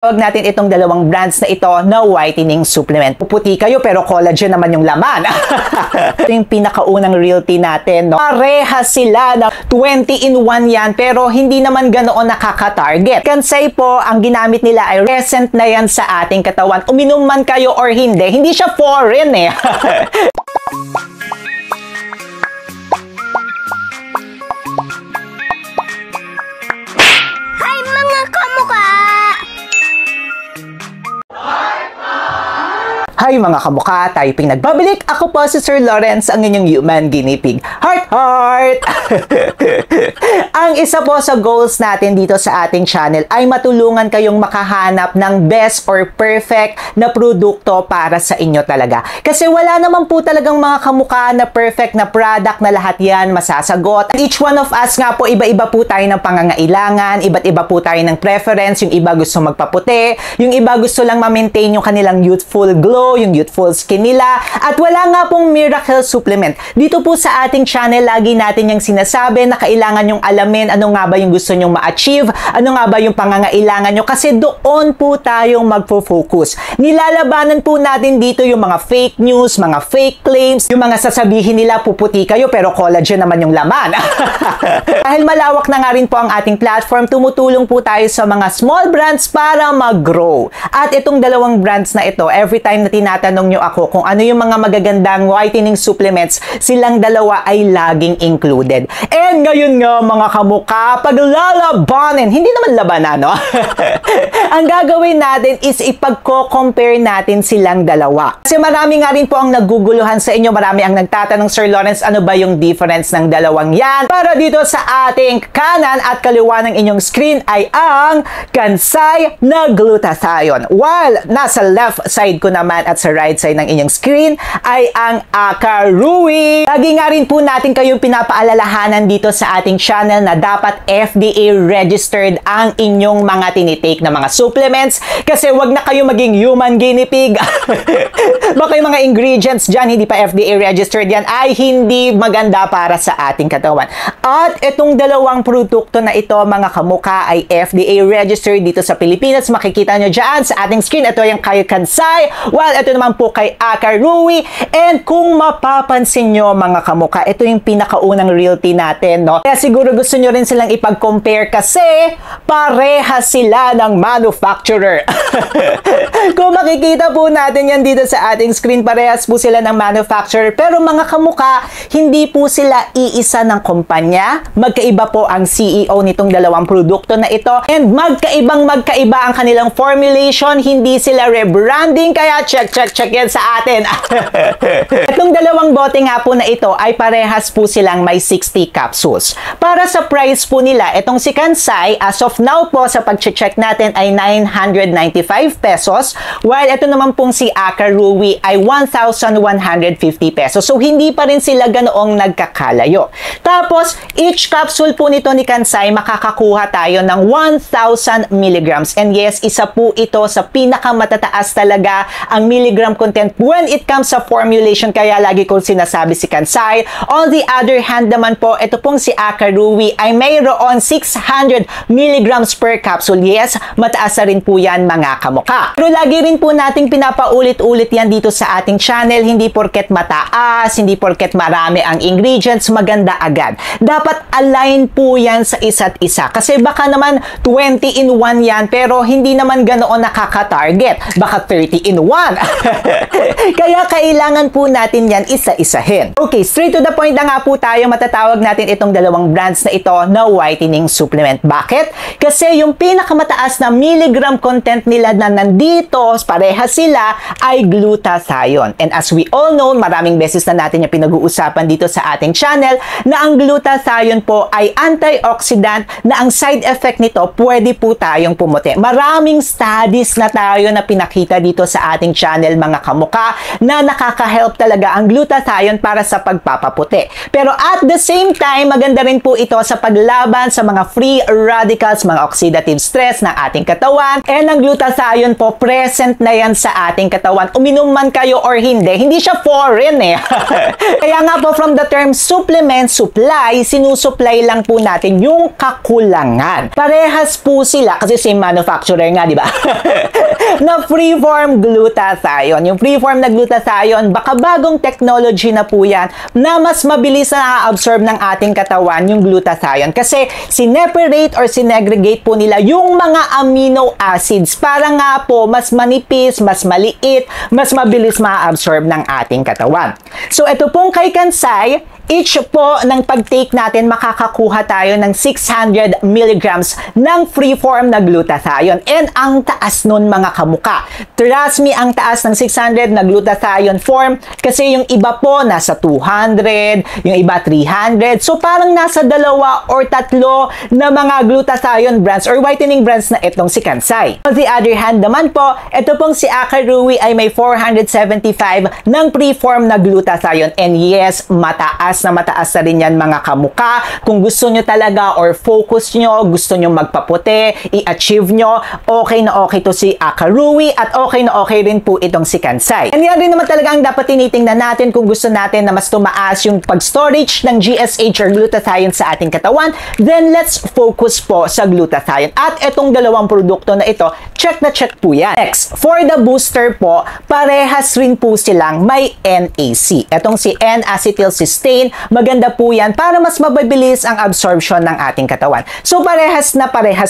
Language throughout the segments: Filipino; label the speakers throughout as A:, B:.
A: Tawag natin itong dalawang brands na ito na whitening supplement. Puputi kayo pero collagen naman yung laman. Ito yung pinakaunang real tea natin. No? Parehas sila na 20-in-1 yan pero hindi naman ganoon nakaka-target. Kansay po, ang ginamit nila ay recent na yan sa ating katawan. Uminom man kayo or hindi siya foreign eh.
B: Hi mga kamukha!
A: Hi mga kamukha, tayo nagbabalik. Ako po si Sir Lawrence, ang inyong human guinea pig. Heart! Ang isa po sa goals natin dito sa ating channel ay matulungan kayong makahanap ng best or perfect na produkto para sa inyo talaga. Kasi wala naman po talagang mga kamukha na perfect na product na lahat yan masasagot. Each one of us nga po, iba-iba po tayo ng pangangailangan, iba't iba po tayo ng preference. Yung iba gusto magpaputi, yung iba gusto lang ma-maintain yung kanilang youthful glow, yung youthful skin nila, at wala nga pong miracle supplement. Dito po sa ating channel, lagi natin yung sinasabi na kailangan yung alamin ano nga ba yung gusto nyong ma-achieve, ano nga ba yung pangangailangan nyo, kasi doon po tayong magpo-focus. Nilalabanan po natin dito yung mga fake news, mga fake claims, yung mga sasabihin nila puputi kayo pero collagen naman yung laman. Dahil malawak na nga rin po ang ating platform, tumutulong po tayo sa mga small brands para mag-grow. At itong dalawang brands na ito, every time na tinatanong nyo ako kung ano yung mga magagandang whitening supplements, silang dalawa ay laging included. And ngayon nga mga kamukha, paglalabanin, hindi naman labanan, no? Ang gagawin natin is ipagko-compare natin silang dalawa. Kasi marami nga rin po ang naguguluhan sa inyo, marami ang nagtatanong, Sir Lawrence, ano ba yung difference ng dalawang yan? Para dito sa ating kanan at kaliwa ng inyong screen ay ang Kansai na glutathione. While nasa left side ko naman at sa right side ng inyong screen ay ang Akarui. Lagi nga rin po natin kayong pinapaalalahanan dito sa ating channel na dapat FDA registered ang inyong mga tinitake na mga supplements, kasi wag na kayo maging human guinea pig. Baka yung mga ingredients dyan hindi pa FDA registered yan ay hindi maganda para sa ating katawan. At itong dalawang produkto na ito mga kamukha ay FDA registered dito sa Pilipinas. Makikita nyo dyan sa ating screen. Ito yung kay Kansai, while ito naman po kay Akarui. And kung mapapansin nyo mga kamukha, ito yung pinakaunang real tea natin, no? Kaya siguro gusto nyo rin silang ipag-compare kasi parehas sila ng manufacturer. Kung makikita po natin yan dito sa ating screen, parehas po sila ng manufacturer. Pero mga kamukha, hindi po sila iisa ng kumpanya. Magkaiba po ang CEO nitong dalawang produkto na ito. And magkaiba ang kanilang formulation. Hindi sila rebranding. Kaya check yan sa atin. Itong dalawang bote nga po na ito ay parehas po silang may 60 capsules. Para sa price po nila, itong si Kansai, as of now po sa pag-check natin ay 995 pesos. While ito naman pong si Akarui ay 1,150 pesos. So hindi pa rin sila ganoong nagkakalayo. Tapos, each capsule po nito ni Kansai, makakakuha tayo ng 1,000 milligrams. And yes, isa po ito sa pinakamatataas talaga ang milligram content when it comes sa formulation. Kaya lagi kong sinasabi si Kansai. On the other hand naman po, ito pong si Akarui ay mayroon 600 milligrams per capsule. Yes, mataas na rin po yan mga kamukha. Pero lagi rin po nating pinapaulit-ulit yan dito sa ating channel. Hindi porket mataas, hindi porket marami ang ingredients, maganda agad. Dapat align po yan sa isa't isa. Kasi baka naman 20-in-1 yan, pero hindi naman ganoon nakaka-target. Baka 30-in-1. Kaya kailangan po natin yan isa-isahin. Okay, straight to the point na nga po tayo. Matatawag natin itong dalawang brands na ito na whitening supplement. Bakit? Kasi yung pinakamataas na milligram content nila na nandito, parehas sila, ay glutathione. And as we all know, maraming beses na natin yung pinag-uusapan dito sa ating channel na ang glutathione po ay antioxidant na ang side effect nito, pwede po tayong pumuti. Maraming studies na tayo na pinakita dito sa ating channel mga kamukha na nakaka-help talaga ang glutathione para sa pagpapaputi. Pero at the same time, maganda rin po ito sa paglaban sa mga free radicals, mga oxidative stress ng ating katawan. And ang glutathione glutathione po, present na yan sa ating katawan. Uminom man kayo or hindi siya foreign eh. Kaya nga po, from the term supplement, supply, sinusupply lang po natin yung kakulangan. Parehas po sila, kasi same manufacturer nga, di ba? Na freeform glutathione. Yung freeform na glutathione, baka bagong technology na po yan na mas mabilis na na-absorb ng ating katawan yung glutathione. Kasi sineparate or sinegregate po nila yung mga amino acids para nga po mas manipis, mas maliit, mas mabilis ma-absorb ng ating katawan. So ito pong kay Kansai, each po ng pag-take natin, makakakuha tayo ng 600 milligrams ng freeform na glutathione. And ang taas nun mga kamuka. Trust me, ang taas ng 600 na glutathione form kasi yung iba po nasa 200, yung iba 300. So parang nasa 2 or 3 na mga glutathione brands or whitening brands na itong si Kansai. On the other hand naman po, ito pong si Akarui ay may 475 ng preform na glutathione. And yes, mataas na rin yan mga kamuka. Kung gusto nyo talaga or focus nyo, gusto nyo magpaputi, i-achieve nyo, okay na okay to si Akarui at okay na okay rin po itong si Kansai. And yan rin naman talaga ang dapat tinitingnan natin kung gusto natin na mas tumaas yung pag-storage ng GSH or glutathione sa ating katawan, then let's focus po sa glutathione. At itong dalawang produkto na ito, check na check po yan. Next, for the booster po, parehas rin po silang may NAC. Itong si N-acetylcysteine, maganda po yan para mas mabilis ang absorption ng ating katawan. So, parehas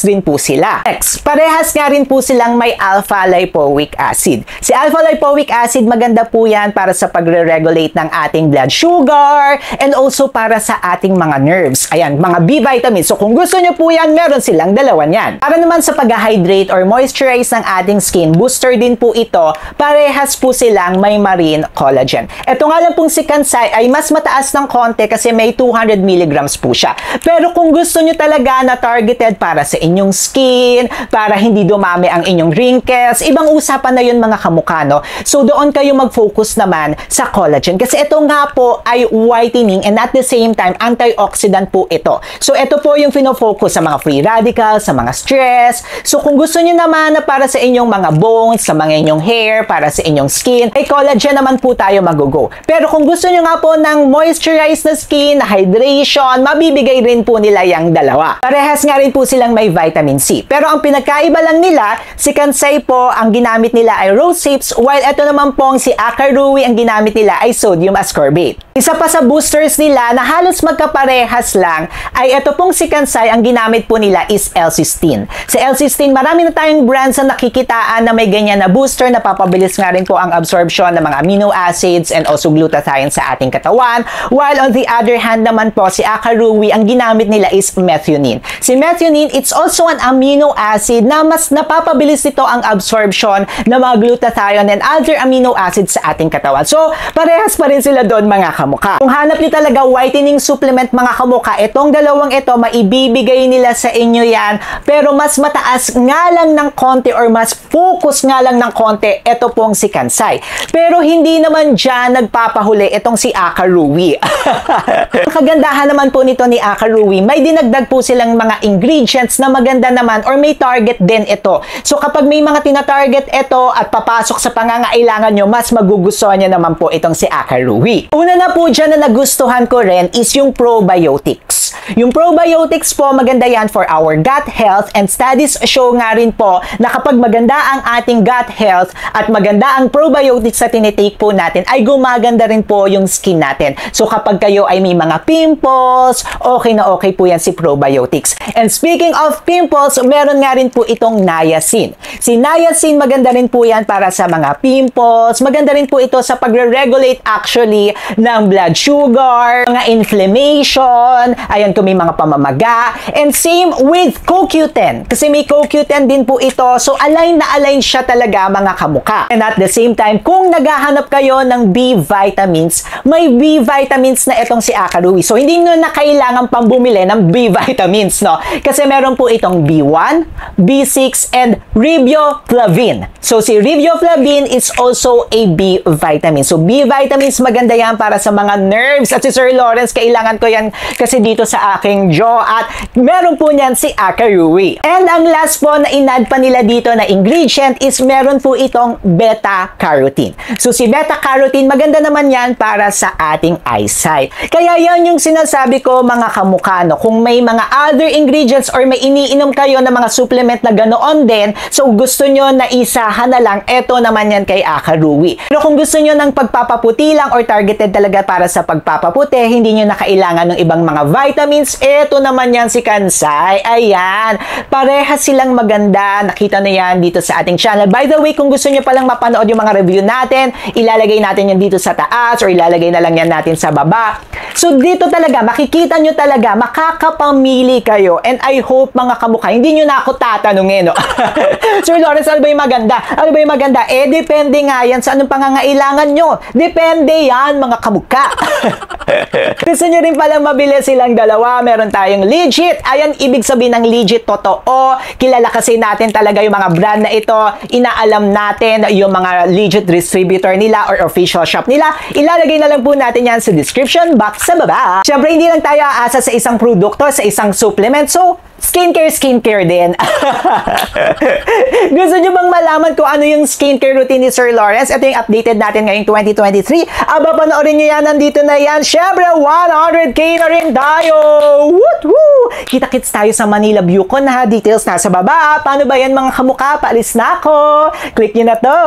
A: rin po sila. Next, parehas nga rin po silang may alpha-lipoic acid. Si alpha-lipoic acid, maganda po yan para sa pagre-regulate ng ating blood sugar and also para sa ating mga nerves. Ayan, mga B vitamins. So, kung gusto nyo po yan, meron silang dalawa niyan. Para naman sa pag-hydrate or moisturize ng ating skin, booster din po ito, parehas po silang may marine collagen. Ito nga lang pong si Kansai ay mas mataas ng konti kasi may 200 milligrams po siya. Pero kung gusto nyo talaga na targeted para sa inyong skin, para hindi dumami ang inyong wrinkles, ibang usapan na yun mga kamukha, no? So doon kayo mag-focus naman sa collagen. Kasi ito nga po ay whitening and at the same time, antioxidant po ito. So ito po yung fino-focus sa mga free radicals, sa mga stress. So kung gusto nyo naman na para sa inyong mga bones, sa mga inyong hair, para sa inyong skin, ay collagen naman po tayo mag-go. Pero kung gusto nyo nga po ng moisturize na skin, hydration, mabibigay rin po nila yung dalawa. Parehas nga rin po silang may vitamin C. Pero ang pinagkaiba lang nila, si Kansai po, ang ginamit nila ay rosehip, while ito naman pong si Akarui, ang ginamit nila ay sodium ascorbate. Isa pa sa boosters nila na halos magkaparehas lang, ay ito pong si Kansai, ang ginamit po nila is L-cysteine. Sa L-cysteine, marami na tayong brands na nakikitaan na may ganyan na booster, na papabilis nga rin po ang absorption ng mga amino acids and also glutathione sa ating katawan. While on the other hand naman po, si Akarui, ang ginamit nila is methionine. Si methionine, it's also an amino acid na mas napapabilis nito ang absorption ng mga glutathione and other amino acids sa ating katawan. So, parehas pa rin sila doon mga kamukha. Kung hanap niyo talaga whitening supplement mga kamukha, itong dalawang ito, maibibigay nila sa inyo yan, pero mas mataas nga lang ng konti or mas focus nga lang ng konti, ito pong si Kansai. Pero hindi naman dyan nagpapahuli itong si Akarui. Ang kagandahan naman po nito ni Akarui, may dinagdag po silang mga ingredients na maganda naman or may target din ito. So kapag may mga tina-target ito at papasok sa pangangailangan nyo, mas magugustuhan nyo naman po itong si Akarui. Una na po dyan na nagustuhan ko rin is yung probiotics. Yung probiotics po, maganda yan for our gut health, and studies show nga rin po na kapag maganda ang ating gut health at maganda ang probiotics na tinitake po natin, ay gumaganda rin po yung skin natin. So kapag kayo ay may mga pimples, okay na okay po yan si probiotics. And speaking of pimples, meron nga rin po itong niacin. Si niacin, maganda rin po yan para sa mga pimples, maganda rin po ito sa pagre-regulate actually ng blood sugar, mga inflammation, ayan, kung may mga pamamaga, and same with CoQ10, kasi may CoQ10 din po ito, so align na align siya talaga mga kamuka. And at the same time, kung naghahanap kayo ng B vitamins, may B vitamins na itong si Akarui. So hindi nyo na kailangan pang bumili ng B vitamins, no? Kasi meron po itong B1, B6, and riboflavin. So si riboflavin is also a B vitamin. So B vitamins, maganda yan para sa mga nerves. At si Sir Lawrence, kailangan ko yan kasi dito sa sa aking jaw at meron po niyan si Akarui. And ang last po na inad pa nila dito na ingredient is meron po itong beta-carotene. So si beta-carotene, maganda naman yan para sa ating eyesight. Kaya yan yung sinasabi ko mga kamukha, no? Kung may mga other ingredients or may iniinom kayo na mga supplement na ganoon din, so gusto nyo na isahan na lang, eto naman yan kay Akarui. Pero kung gusto nyo ng pagpapaputi lang or targeted talaga para sa pagpapaputi, hindi nyo na kailangan ng ibang mga vitamins, eto naman yan si Kansai. Ayan, parehas silang maganda. Nakita na yan dito sa ating channel. By the way, kung gusto nyo palang mapanood yung mga review natin, ilalagay natin yan dito sa taas or ilalagay na lang yan natin sa baba. So dito talaga, makikita nyo talaga, makakapamili kayo. And I hope mga kamukha, hindi nyo na ako tatanungin, no? Sir Lawrence, ano ba yung maganda? Ano ba yung maganda? Eh, depende nga yan sa anong pangangailangan nyo. Depende yan, mga kamukha. Gusto nyo rin palang mabili silang dalawa. Meron tayong legit. Ayan, ibig sabihin ng legit, totoo. Kilala kasi natin talaga yung mga brand na ito. Inaalam natin yung mga legit distributor nila or official shop nila. Ilalagay na lang po natin yan sa description box sa baba. Siyempre, hindi lang tayo aasa sa isang produkto, sa isang supplement. So, skincare din. Gusto nyo bang malaman kung ano yung skincare routine ni Sir Lawrence? Ito yung updated natin ngayong 2023. Aba, panoorin nyo yan. Nandito na yan. Siyempre, 100k na rin tayo. Woo! Kita-kits tayo sa Manila View ko na. Details nasa baba. Paano ba yan mga kamukha? Paalis na ako. Click nyo na to.